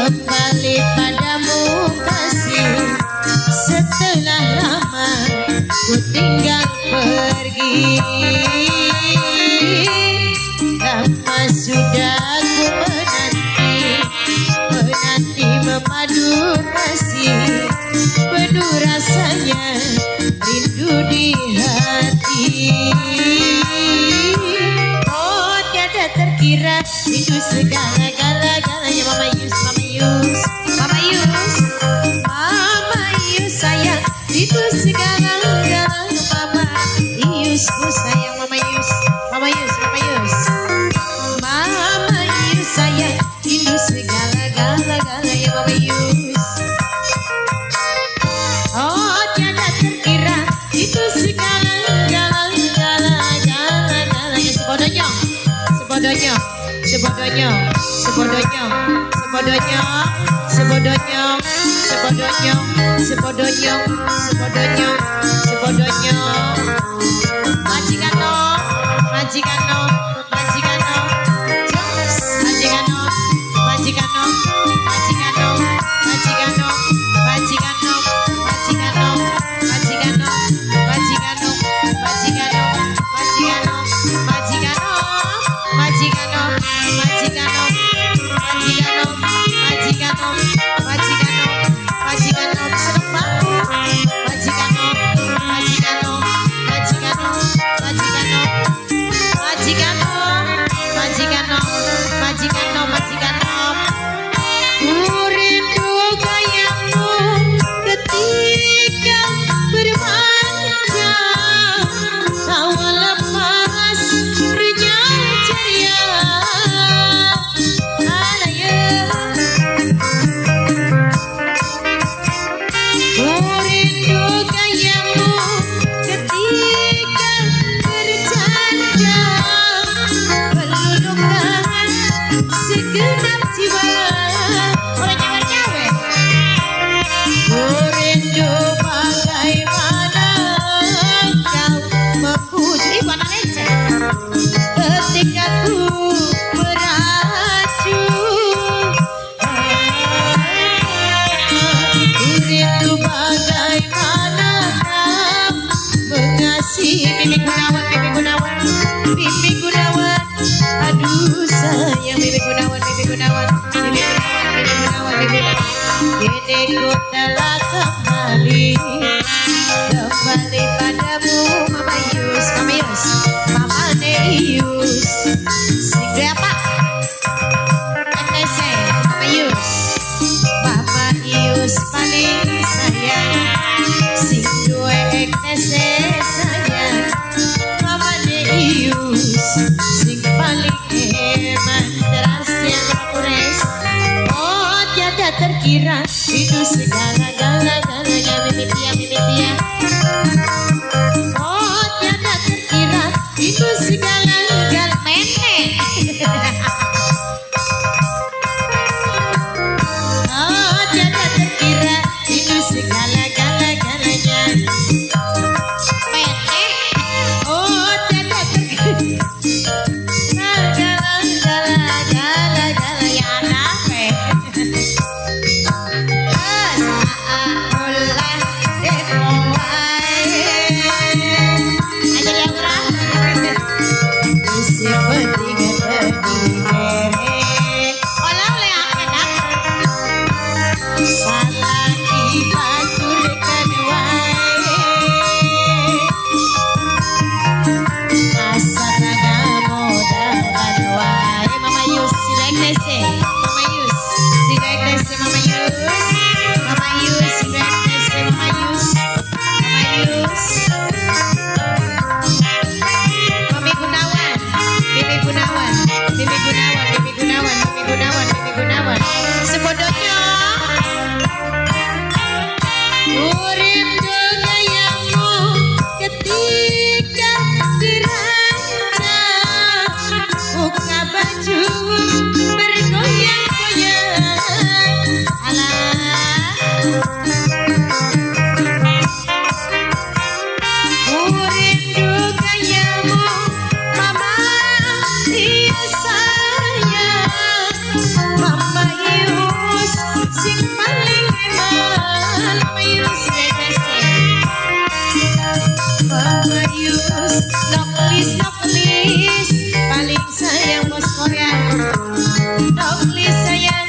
kembali padamu kasih. Setelah lama ku tinggal pergi, lama sudah ku menanti memadu kasih. Penuh rasanya rindu di hati. Oh tiada terkira itu segala-galanya. Mama Yus, Mama Yus, Mama Yus, Mama Yus sayang itu segala-galanya. Mama Yus ku sayang. Mama Yus, Mama Yus, Mama Yus, Mama Yus sayang itu segala-galanya. Mama Yus. Oh tiada terkira itu segala-galanya. Sebodohnya, sebodohnya, sebodohnya, sebodohnya, sebodohnya, sebodohnya, sebodohnya, sebodohnya, sebodohnya, sebodohnya. Majikan no, majikan no, majikan no, majikan no, majikan no, majikan no, majikan no, majikan no, majikan no, majikan no, majikan no, majikan no, majikan no, majikan no, majikan no, majikan no, majikan no, majikan no, majikan no, majikan no, seneng banget. Majikan no, majikan no, majikan no, majikan no, majikan no, majikan no, majikan no, majikan no. Ku rindu gayamu ketika bermanja, tawa lepas renyah ceria. Alaya, ku rindu gayamu ketika bercanda, pelulukan segenap jiwa. Orang nyawer-nyawer. Ku rindu bagaimana kau memuji mana leceh ketika ku beracun. Ku rindu bagaimana kau mengasihi. Bibi Gunawan, Bibi Gunawan, Bibi Gunawan. Aduh sayang Bibi Gunawan, Bibi Gunawan, Bibi Gunawan, Bibi Gunawan, Bibi Gunawan. Kini ku telah kembali padamu. Mama Yus, Mama Yus, Mama Yus. Sing berapa? MTC, Mama Yus, Mama Yus paling sayang. Sing dua MTC sayang. Mama Yus, sing paling hemat teras yang kures. Oh tiada terkira itu segala-galanya. Mimi Tia, Mimi Tia. Oh tiada terkira itu segala-galanya. Menek. Oh tiada terkira itu segala-galanya. Menek. Oh tiada terkira segala-galanya. Apa?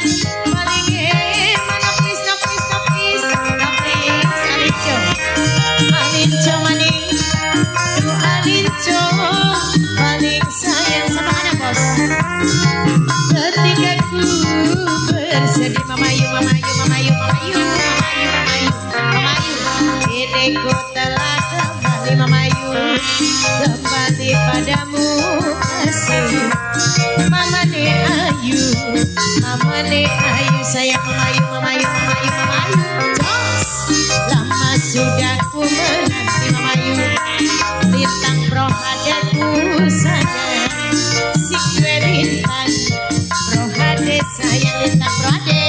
paling mana please no please no please no please Alinco manis aduh Alinco paling sayang sama anak bos ketika ku bersedih mamayu mamayu mamayu mamayu mamayu mamayu mamayu hidupku telah kembali mamayu kembali padamu kasih mama ne ayu sayang mamayu mamayu mamayu mamayu jos lama sudah ku menanti mamayu lintang prohadaku sadar si gue lintang prohade sayang lintang prohade